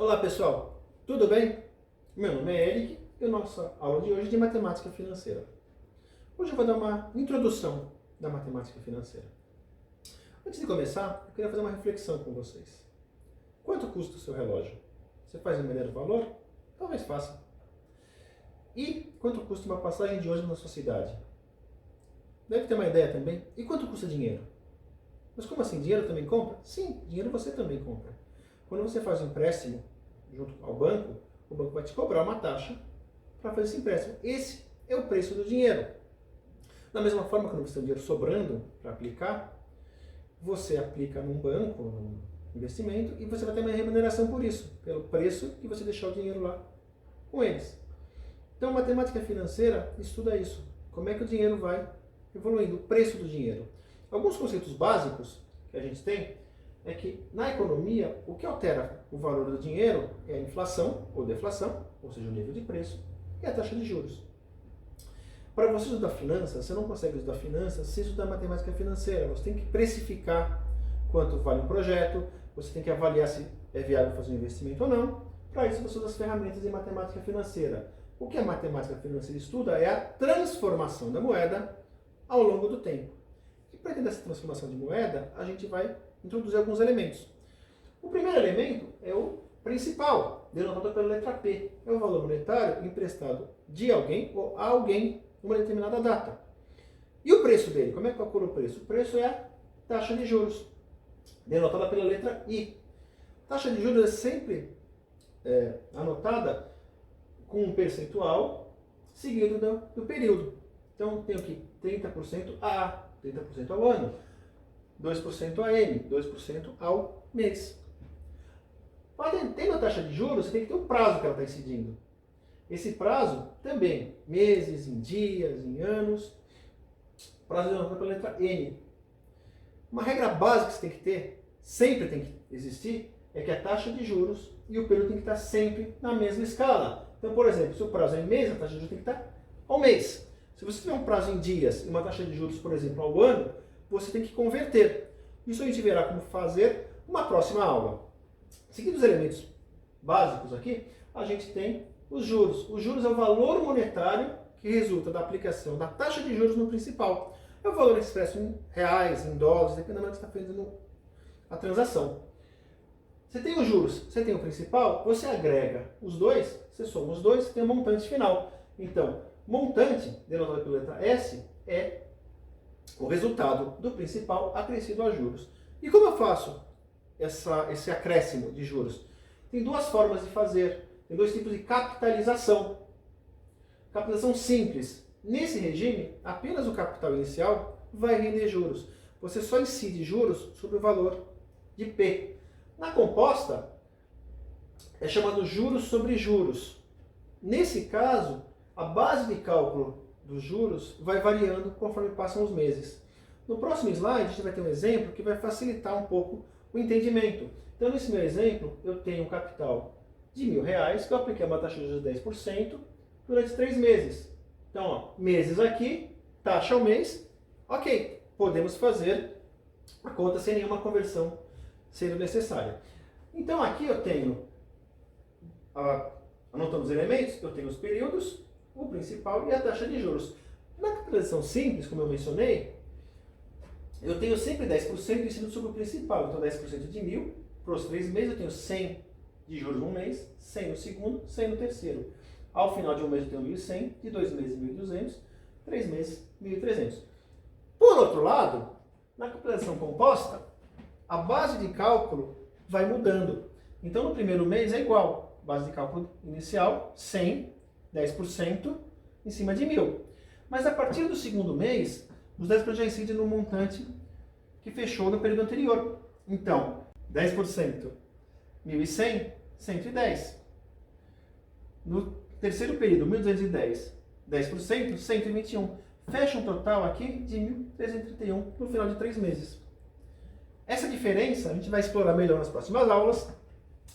Olá pessoal, tudo bem? Meu nome é Eric e a nossa aula de hoje é de matemática financeira. Hoje eu vou dar uma introdução da matemática financeira. Antes de começar, eu queria fazer uma reflexão com vocês. Quanto custa o seu relógio? Você faz uma ideia do valor? Talvez faça. E quanto custa uma passagem de ônibus na sua cidade? Deve ter uma ideia também. E quanto custa dinheiro? Mas como assim? Dinheiro também compra? Sim, dinheiro você também compra. Quando você faz um empréstimo junto ao banco, o banco vai te cobrar uma taxa para fazer esse empréstimo. Esse é o preço do dinheiro. Da mesma forma, quando você tem dinheiro sobrando para aplicar, você aplica num banco, num investimento, e você vai ter uma remuneração por isso, pelo preço que você deixar o dinheiro lá com eles. Então, matemática financeira estuda isso. Como é que o dinheiro vai evoluindo, o preço do dinheiro. Alguns conceitos básicos que a gente tem é que, na economia, o que altera o valor do dinheiro é a inflação ou deflação, ou seja, o nível de preço, e a taxa de juros. Para você estudar finanças, você não consegue estudar finanças sem estudar matemática financeira. Você tem que precificar quanto vale um projeto, você tem que avaliar se é viável fazer um investimento ou não. Para isso, você usa as ferramentas de matemática financeira. O que a matemática financeira estuda é a transformação da moeda ao longo do tempo. E para entender essa transformação de moeda, a gente vai introduzir alguns elementos. O primeiro elemento é o principal, denotado pela letra P. É o valor monetário emprestado de alguém ou a alguém numa determinada data. E o preço dele? Como é que calcula o preço? O preço é a taxa de juros, denotada pela letra I. A taxa de juros é sempre anotada com um percentual seguido do período. Então, tenho aqui 30% a 30% ao ano, 2% a M, 2% ao mês. Tendo a taxa de juros, você tem que ter um prazo que ela está incidindo. Esse prazo também, meses, em dias, em anos. Prazo denotado pela letra N. Uma regra básica que você tem que ter, sempre tem que existir, é que a taxa de juros e o período tem que estar sempre na mesma escala. Então, por exemplo, se o prazo é em mês, a taxa de juros tem que estar ao mês. Se você tiver um prazo em dias e uma taxa de juros, por exemplo, ao ano, você tem que converter. Isso a gente verá como fazer numa próxima aula. Seguindo os elementos básicos aqui, a gente tem os juros. Os juros é o valor monetário que resulta da aplicação da taxa de juros no principal. É o valor expresso em reais, em dólares, dependendo do que você está fazendo a transação. Você tem os juros, você tem o principal, você agrega os dois, você soma os dois, você tem o montante final. Então, montante, denotado pela letra S, é o resultado do principal acrescido a juros. E como eu faço esse acréscimo de juros? Tem duas formas de fazer. Tem dois tipos de capitalização. Capitalização simples. Nesse regime, apenas o capital inicial vai render juros. Você só incide juros sobre o valor de P. Na composta, é chamado juros sobre juros. Nesse caso, a base de cálculo dos juros vai variando conforme passam os meses. No próximo slide, a gente vai ter um exemplo que vai facilitar um pouco o entendimento. Então, nesse meu exemplo, eu tenho um capital de R$1.000, que eu apliquei uma taxa de juros de 10% durante 3 meses. Então, ó, meses aqui, taxa ao mês, ok. Podemos fazer a conta sem nenhuma conversão sendo necessária. Então, aqui eu tenho, anotando os elementos, eu tenho os períodos, o principal e a taxa de juros. Na capitalização simples, como eu mencionei, eu tenho sempre 10% incidido sobre o principal. Então, 10% de 1.000, para os 3 meses eu tenho 100 de juros no mês, 100 no segundo, 100 no terceiro. Ao final de um mês eu tenho 1.100, de 2 meses 1.200, 3 meses 1.300. Por outro lado, na capitalização composta, a base de cálculo vai mudando. Então, no primeiro mês é igual. Base de cálculo inicial, 100, 10% em cima de 1.000. Mas a partir do segundo mês, os 10% já incidem no montante que fechou no período anterior. Então, 10%, 1.100, 110. No terceiro período, 1.210, 10%, 121. Fecha um total aqui de 1.331 no final de 3 meses. Essa diferença a gente vai explorar melhor nas próximas aulas,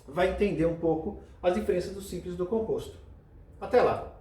vai entender um pouco as diferenças do simples e do composto. Até lá!